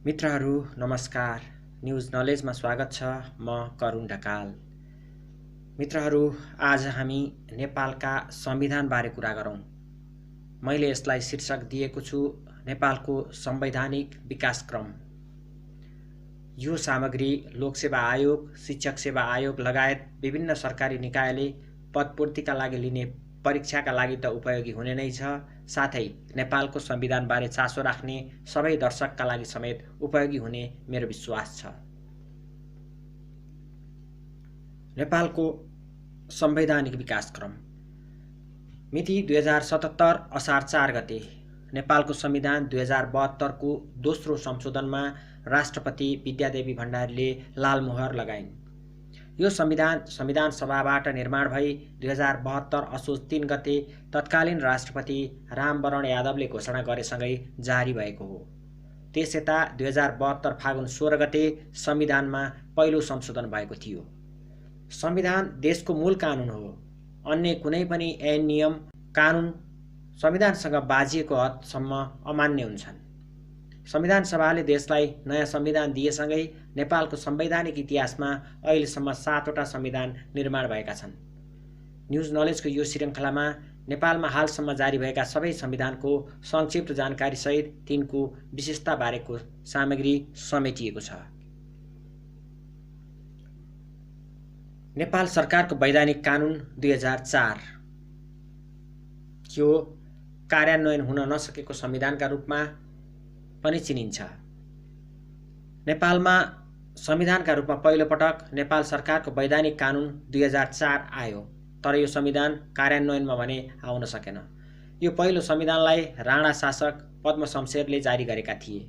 मित्रहरू नमस्कार। न्युज नलेजमा स्वागत छ। म करुण ढकाल। मित्रहरू, आज हामी नेपालका संविधानबारे कुरा गरौँ। मैले यसलाई शीर्षक दिएको छु नेपालको संवैधानिक विकासक्रम। यो सामग्री लोकसेवा आयोग, शिक्षक सेवा आयोग लगायत विभिन्न सरकारी निकायले पदपूर्तिका लागि लिने परीक्षाका लागि त उपयोगी हुने नै छ, साथै नेपालको संविधानबारे चासो राख्ने सबै दर्शकका लागि समेत उपयोगी हुने मेरो विश्वास छ। नेपालको संवैधानिक विकासक्रम मिति 2077 असार 4 गते नेपालको संविधान 2072 को दोस्रो संशोधनमा राष्ट्रपति विद्यादेवी भण्डारीले लालमोहर लगाइन्। यो संविधान सभाबाट निर्माण भई 2072 असोज 3 गते तत्कालीन राष्ट्रपति रामवरण यादवले घोषणा गरेसँगै जारी भएको हो। त्यसयता 2072 फागुन 16 गते संविधानमा पहिलो संशोधन भएको थियो। संविधान देशको मूल कानुन हो। अन्य कुनै पनि ऐन, नियम, कानुन संविधानसँग बाजिएको हदसम्म अमान्य हुन्छन्। संविधान सभाले देशलाई नयाँ संविधान दिएसँगै नेपालको संवैधानिक इतिहासमा अहिलेसम्म 7वटा संविधान निर्माण भएका छन्। न्युज नलेजको यो श्रृङ्खलामा नेपालमा हालसम्म जारी भएका सबै संविधानको संक्षिप्त जानकारी सहित तिनको विशेषता बारेको सामग्री समेटिएको छ। नेपाल सरकारको वैधानिक कानुन 2004 यो कार्यान्वयन हुन नसकेको संविधानका रूपमा पनि चिनिन्छ। नेपालमा संविधानका रूपमा पहिलो पटक नेपाल सरकारको वैधानिक कानुन 2004 आयो, तर यो संविधान कार्यान्वयनमा भने आउन सकेन। यो पहिलो संविधानलाई राणा शासक पद्मशमशेरले जारी गरेका थिए।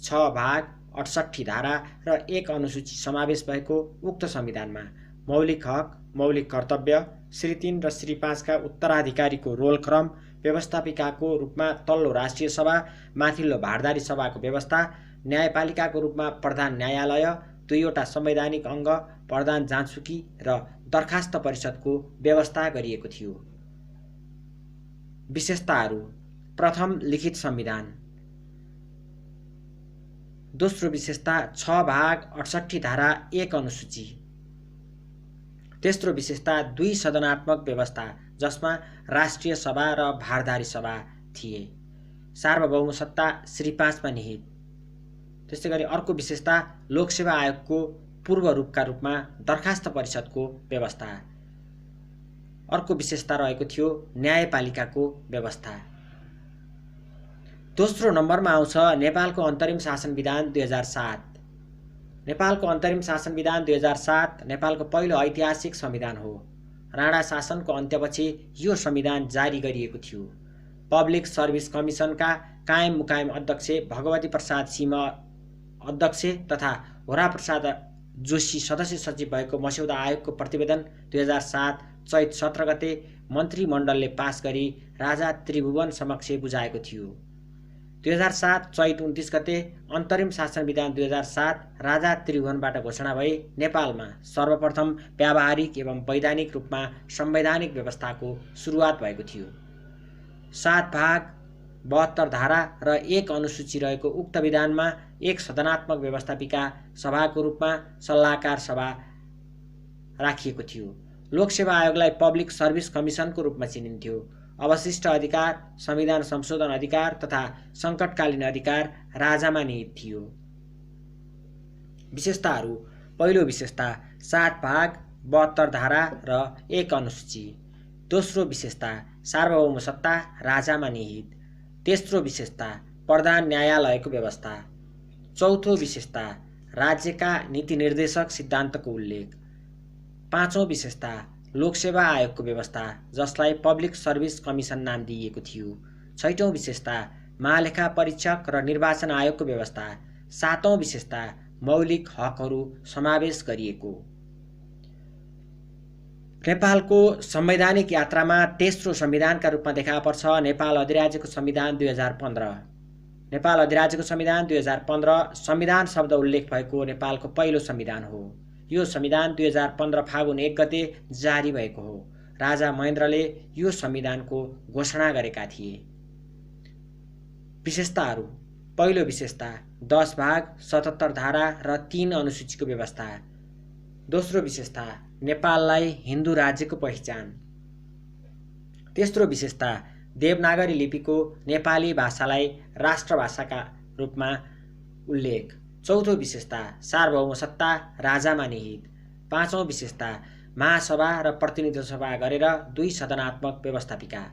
6 भाग, 68 धारा र 1 अनुसूची समावेश भएको उक्त संविधानमा मौलिक हक, मौलिक कर्तव्य, श्री 3 र श्री 5 का उत्तराधिकारीको रोलक्रम, व्यवस्थापिकाको रूपमा तल्लो राष्ट्रिय सभा, माथिल्लो भारदारी सभाको व्यवस्था, न्यायपालिकाको रूपमा प्रधान न्यायालय, 2वटा संवैधानिक अङ्ग, प्रधान जाँचुकी र दरखास्त परिषदको व्यवस्था गरिएको थियो। विशेषताहरू: प्रथम, लिखित संविधान। दोस्रो विशेषता 6 भाग, 68 धारा, 1 अनुसूची। तेस्रो विशेषता 2 सदनात्मक व्यवस्था, जसमा राष्ट्रिय सभा र भारदारी सभा थिए। सार्वभौम सत्ता श्री 5 मा निहित। त्यस्तै गरी अर्को विशेषता लोकसेवा आयोगको पूर्व रूपका रूपमा दरखास्त परिषदको व्यवस्था। अर्को विशेषता रहेको थियो न्यायपालिकाको व्यवस्था। दोस्रो नम्बरमा आउँछ नेपालको अन्तरिम शासन विधान 2007। नेपालको अन्तरिम शासन विधान 2007 नेपालको पहिलो ऐतिहासिक संविधान हो। राणा शासनको अन्त्यपछि यो संविधान जारी गरिएको थियो। पब्लिक सर्भिस कमिसनका कायम मुकायम अध्यक्ष भगवती प्रसाद सिंह अध्यक्ष तथा होरा प्रसाद जोशी सदस्य सचिव भएको मस्यौदा आयोगको प्रतिवेदन 2007 चैत 17 गते मन्त्रीमण्डलले पास गरी राजा त्रिभुवन समक्ष बुझाएको थियो। 2007 चैत 29 गते अन्तरिम शासन विधान 2007 राजा त्रिभुवनबाट घोषणा भई नेपालमा सर्वप्रथम व्यावहारिक एवं वैधानिक रूपमा संवैधानिक व्यवस्थाको सुरुवात भएको थियो। 7 भाग, 72 धारा र 1 अनुसूची रहेको उक्त विधानमा 1 सदनात्मक व्यवस्थापिका सभाको रूपमा सल्लाहकार सभा राखिएको थियो। लोकसेवा आयोगलाई पब्लिक सर्भिस कमिसनको रूपमा चिनिन्थ्यो। अवशिष्ट अधिकार, संविधान संशोधन अधिकार तथा सङ्कटकालीन अधिकार राजामा निहित थियो। विशेषताहरू: पहिलो विशेषता 7 भाग, 72 धारा र 1 अनुसूची। दोस्रो विशेषता सार्वभौम सत्ता राजामा निहित। तेस्रो विशेषता प्रधान न्यायालयको व्यवस्था। चौथो विशेषता राज्यका नीति निर्देशक सिद्धान्तको उल्लेख। पाँचौं विशेषता लोकसेवा आयोगको व्यवस्था, जसलाई पब्लिक सर्भिस कमिसन नाम दिइएको थियो। छैटौं विशेषता महालेखा परीक्षक र निर्वाचन आयोगको व्यवस्था। सातौं विशेषता मौलिक हकहरू समावेश गरिएको। नेपालको संवैधानिक यात्रामा तेस्रो संविधानका रूपमा देखा पर्छ नेपाल अधिराज्यको संविधान 2015। नेपाल अधिराज्यको संविधान 2015 संविधान शब्द उल्लेख भएको नेपालको पहिलो संविधान हो। यो संविधान 2015 फागुन 1 गते जारी भएको हो। राजा महेन्द्रले यो संविधानको घोषणा गरेका थिए। विशेषताहरू: पहिलो विशेषता 10 भाग 77 धारा र 3 अनुसूचीको व्यवस्था। दोस्रो विशेषता नेपाललाई हिन्दू राज्यको पहिचान। तेस्रो विशेषता देवनागरी लिपिको नेपाली भाषालाई राष्ट्रभाषाका रूपमा उल्लेख। चौथो विशेषता सार्वभौम सत्ता राजामा निहित। पाँचौं विशेषता महासभा र प्रतिनिधि सभा गरेर 2 सदनात्मक व्यवस्थापिका।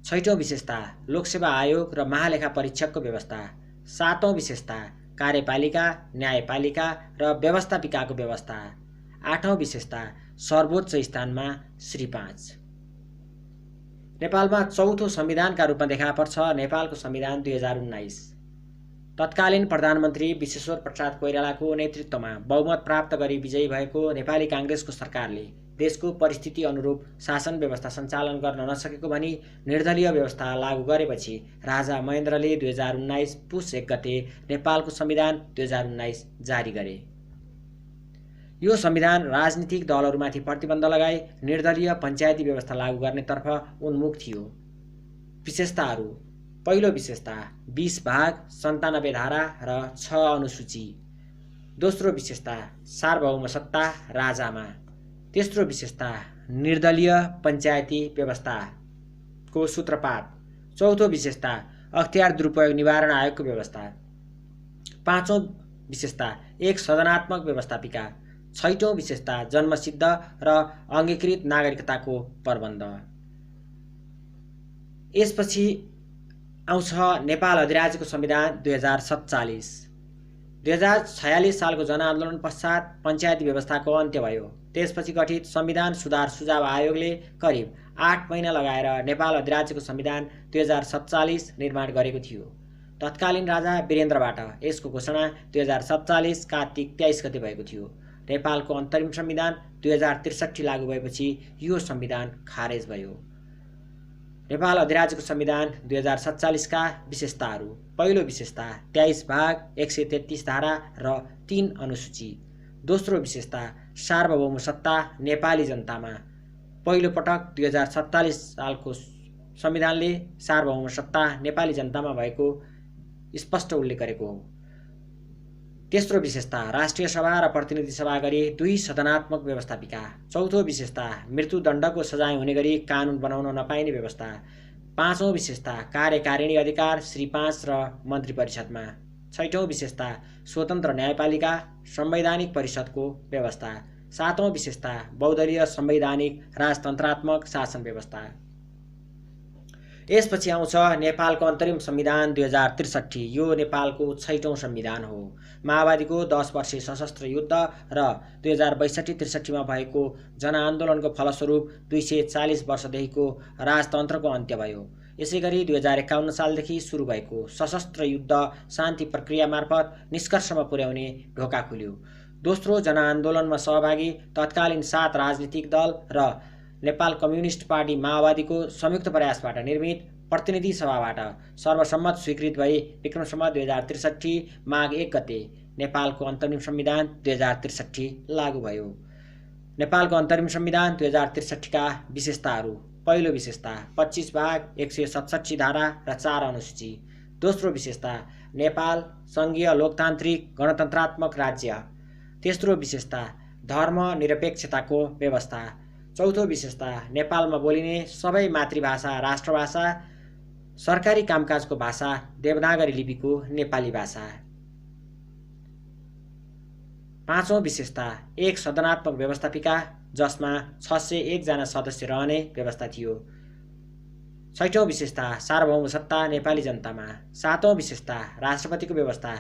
छैटौं विशेषता लोकसेवा आयोग र महालेखा परीक्षकको व्यवस्था। सातौं विशेषता कार्यपालिका न्यायपालिका र व्यवस्थापिकाको व्यवस्था। आठौं विशेषता सर्वोच्च स्थानमा श्री 5। नेपालमा चौथो संविधानका रूपमा देखा पर्छ नेपालको संविधान 2019। तत्कालीन प्रधानमन्त्री विश्वेश्वर प्रसाद कोइरालाको नेतृत्वमा बहुमत प्राप्त गरी विजयी भएको नेपाली काङ्ग्रेसको सरकारले देशको परिस्थिति अनुरूप शासन व्यवस्था सञ्चालन गर्न नसकेको भनी निर्दलीय व्यवस्था लागू गरेपछि राजा महेन्द्रले 2019 पुस 1 गते नेपालको संविधान 2019 जारी गरे। यो संविधान राजनीतिक दलहरूमाथि प्रतिबन्ध लगाई निर्दलीय पञ्चायती व्यवस्था लागू गर्नेतर्फ उन्मुख थियो। विशेषताहरू। पहिलो विशेषता 20 भाग 97 धारा र 6 अनुसूची। दोस्रो विशेषता सार्वभौम सत्ता राजामा। तेस्रो विशेषता निर्दलीय पञ्चायती व्यवस्थाको सूत्रपात। चौथो विशेषता अख्तियार दुरुपयोग निवारण आयोगको व्यवस्था। पाँचौं विशेषता एक सदनात्मक व्यवस्थापिका। छैटौं विशेषता जन्मसिद्ध र अङ्गीकृत नागरिकताको प्रबन्ध। यसपछि आउँछ नेपाल अधिराज्यको संविधान 2047। 2046 सालको जनआन्दोलन पश्चात पञ्चायती व्यवस्थाको अन्त्य भयो। त्यसपछि गठित संविधान सुधार सुझाव आयोगले करिब 8 महिना लगाएर नेपाल अधिराज्यको संविधान 2047 निर्माण गरेको थियो। तत्कालीन राजा वीरेन्द्रबाट यसको घोषणा 2047 कार्तिक 23 गते भएको थियो। नेपालको अन्तरिम संविधान 2063 लागू भएपछि यो संविधान खारेज भयो। नेपाल अधिराज्यको संविधान 2047 का विशेषताहरू। पहिलो विशेषता 23 भाग 133 धारा र 3 अनुसूची। दोस्रो विशेषता सार्वभौम सत्ता नेपाली जनतामा। पहिलो पटक 2047 सालको संविधानले सार्वभौम सत्ता नेपाली जनतामा भएको स्पष्ट उल्लेख गरेको हो। तेस्रो विशेषता राष्ट्रिय सभा र प्रतिनिधि सभा गरी 2 सदनात्मक व्यवस्थापिका। चौथो विशेषता मृत्युदण्डको सजाय हुने गरी कानुन बनाउन नपाइने व्यवस्था। पाँचौं विशेषता कार्यकारिणी अधिकार श्री 5 र मन्त्री परिषदमा। छैटौं विशेषता स्वतन्त्र न्यायपालिका संवैधानिक परिषदको व्यवस्था। सातौं विशेषता बहुदलीय संवैधानिक राजतन्त्रात्मक शासन व्यवस्था। यसपछि आउँछ नेपालको अन्तरिम संविधान 2063। यो नेपालको 6औं संविधान हो। माओवादीको 10 वर्षे सशस्त्र युद्ध र 2062-63 मा भएको जनआन्दोलनको फलस्वरूप 240 वर्षदेखिको राजतन्त्रको अन्त्य भयो। यसैगरी 2051 सालदेखि सुरु भएको सशस्त्र युद्ध शान्ति प्रक्रिया मार्फत निष्कर्षमा पुर्याउने ढोका खुल्यो। दोस्रो जनआन्दोलनमा सहभागी तत्कालीन 7 राजनीतिक दल र नेपाल कम्युनिस्ट पार्टी माओवादीको संयुक्त प्रयासबाट निर्मित प्रतिनिधि सभाबाट सर्वसम्मत स्वीकृत भई विक्रम सम्वत 2063 माघ 1 गते नेपालको अन्तरिम संविधान 2063 लागू भयो। नेपालको अन्तरिम संविधान 2063 का विशेषताहरू। पहिलो विशेषता 25 भाग 167 धारा र 4 अनुसूची। दोस्रो विशेषता नेपाल संघीय लोकतान्त्रिक गणतन्त्रात्मक राज्य। तेस्रो विशेषता धर्मनिरपेक्षताको व्यवस्था। चौथो विशेषता नेपालमा बोलिने सबै मातृभाषा राष्ट्रभाषा, सरकारी कामकाजको भाषा देवनागरी लिपिको नेपाली भाषा। पाँचौं विशेषता एक सदनात्मक व्यवस्थापिका जसमा 601 जना सदस्य रहने व्यवस्था थियो। छैटौं विशेषता सार्वभौम सत्ता नेपाली जनतामा। सातौं विशेषता राष्ट्रपतिको व्यवस्था।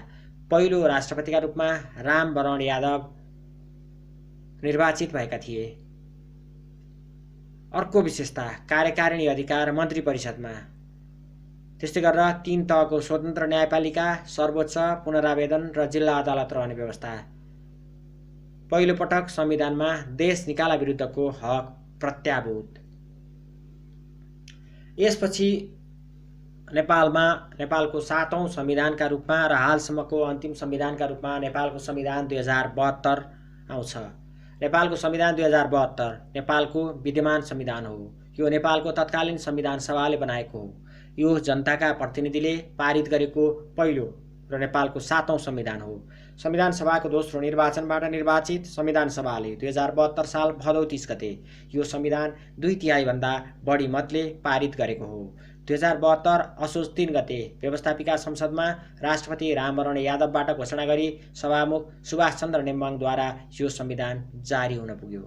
पहिलो राष्ट्रपतिका रूपमा रामवरण यादव निर्वाचित भएका थिए। अर्को विशेषता कार्यकारिणी अधिकार मन्त्री परिषदमा। त्यस्तै गरेर 3 तहको स्वतन्त्र न्यायपालिका, सर्वोच्च, पुनरावेदन र जिल्ला अदालत रहने व्यवस्था। पहिलो पटक संविधानमा देश निकाला विरुद्धको हक प्रत्याभूत। यसपछि नेपालको 7औं संविधानका रूपमा र हालसम्मको अन्तिम संविधानका रूपमा नेपालको संविधान 2072 आउँछ। नेपालको संविधान 2072 नेपालको विद्यमान संविधान हो। यो नेपालको तत्कालीन संविधान सभाले बनाएको हो। यो जनताका प्रतिनिधिले पारित गरेको पहिलो र नेपालको 7औं संविधान हो। संविधान सभाको दोस्रो निर्वाचनबाट निर्वाचित संविधान सभाले 2072 साल भदौ 30 गते यो संविधान 2/3 भन्दा बढी मतले पारित गरेको हो। 2072 असोज 3 गते व्यवस्थापिका संसदमा राष्ट्रपति रामवरण यादवबाट घोषणा गरी सभामुख सुभाष चन्द्र नेम्बाङद्वारा यो संविधान जारी हुन पुग्यो।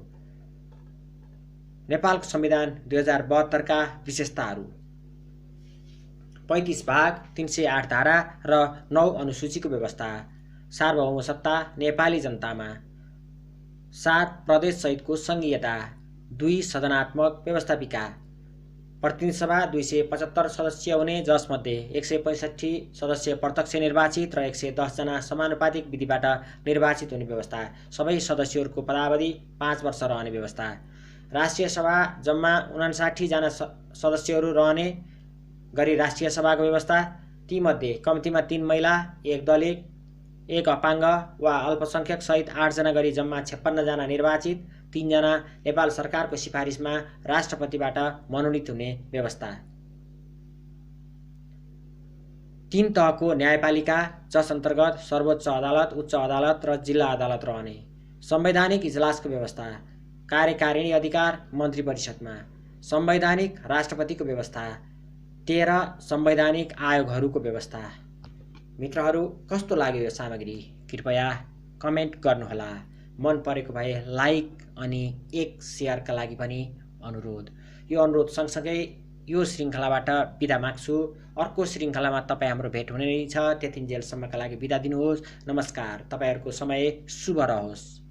नेपालको संविधान 2072 का विशेषताहरू: 35 भाग, 308 धारा र 9 अनुसूचीको व्यवस्था, सार्वभौम सत्ता नेपाली जनतामा, 7 प्रदेश सहितको संघीयता, 2 सदनात्मक व्यवस्थापिका, प्रतिनिधि सभा 275 सदस्य हुने जसमध्ये 165 सदस्य प्रत्यक्ष निर्वाचित र 110 जना समानुपातिक विधिबाट निर्वाचित हुने व्यवस्था, सबै सदस्यहरूको पदावधि 5 वर्ष रहने व्यवस्था, राष्ट्रिय सभा जम्मा 59 जना सदस्यहरू रहने गरी राष्ट्रिय सभाको व्यवस्था, तीमध्ये कम्तीमा 3 महिला, 1 दलित, 1 अपाङ्ग वा अल्पसंख्यक सहित 8 जना गरी जम्मा 56 जना निर्वाचित, 3 जना नेपाल सरकारको सिफारिसमा राष्ट्रपतिबाट मनोनित हुने व्यवस्था, 3 तहको न्यायपालिका जस अन्तर्गत सर्वोच्च अदालत, उच्च अदालत र जिल्ला अदालत रहने, संवैधानिक इजलासको व्यवस्था, कार्यकारिणी अधिकार मन्त्री परिषदमा, संवैधानिक राष्ट्रपतिको व्यवस्था, 13 संवैधानिक आयोगहरूको व्यवस्था। मित्रहरू, कस्तो लाग्यो यो सामग्री? कृपया कमेन्ट गर्नुहोला। मन परेको भए लाइक अनि एक सेयरका लागि पनि अनुरोध। यो अनुरोध सँगसँगै यो श्रृङ्खलाबाट बिदा माग्छु। अर्को श्रृङ्खलामा तपाईँ हाम्रो भेट हुने नै छ। त्यतिन्जेलसम्मका लागि बिदा दिनुहोस्। नमस्कार। तपाईँहरूको समय शुभ रहोस्।